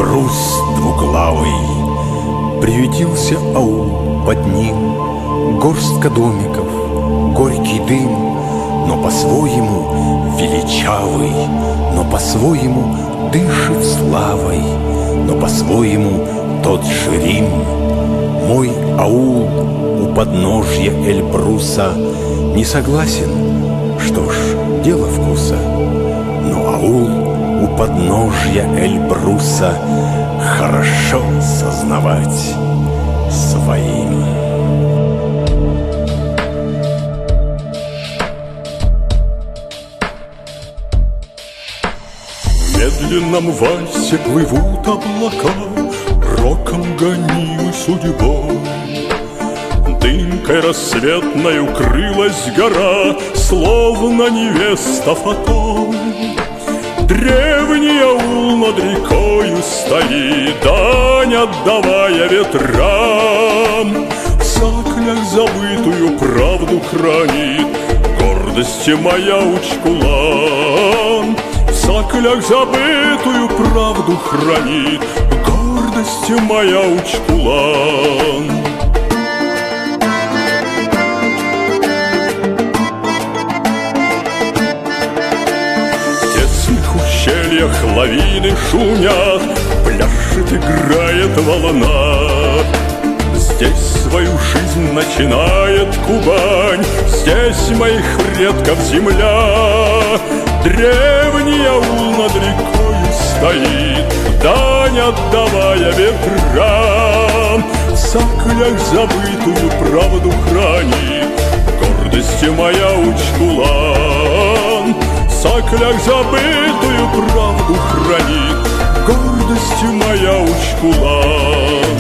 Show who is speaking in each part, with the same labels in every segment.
Speaker 1: Эльбрус двуглавый. Приютился аул под ним, горстка домиков, горький дым, но по-своему величавый, но по-своему дышит славой, но по-своему тот же Рим. Мой аул у подножья Эльбруса не согласен, что ж, дело вкуса, но аул у подножья Эльбруса хорошо сознавать своим.
Speaker 2: В медленном вальсе плывут облака, роком гонимы судьбой. Дымкой рассветной укрылась гора, словно невеста фатон. Древний аул над рекою стоит, дань отдавая ветрам. В саклях забытую правду хранит гордости моя Учкулан. В саклях забытую правду хранит гордости моя Учкулан. В ущельях лавины шумят, пляшет, играет волна. Здесь свою жизнь начинает Кубань, здесь моих предков земля. Древний аул над рекою стоит, дань отдавая ветрам. В саклях забытую правду хранит гордости моя Учкулан. В саклях забытую правду хранит гордости моя Учкулан.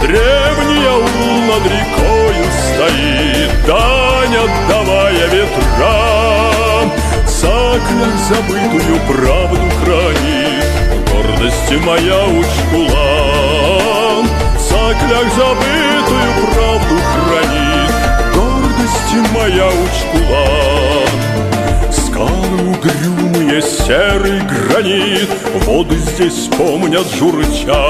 Speaker 2: Древний аул над рекою стоит, дань отдавая ветрам. В саклях забытую правду хранит гордости моя Учкулан. В саклях забытую правду хранит гордости моя Учкулан. Скалы угрюмые, серый гранит, воды здесь помнят журча.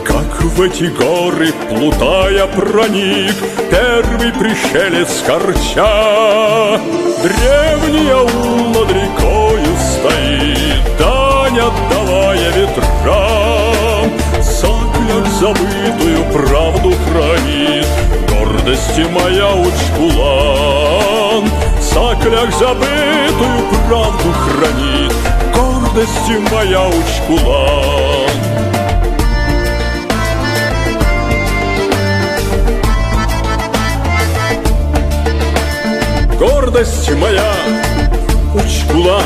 Speaker 2: Как в эти горы, плутая, проник первый пришелец Корча. Древний аул над рекою стоит, дань отдавая ветрам. В саклях забытую правду хранит гордости моя Учкулан. В саклях забытую правду хранит гордости моя Учкулан. Гордость моя Учкулан.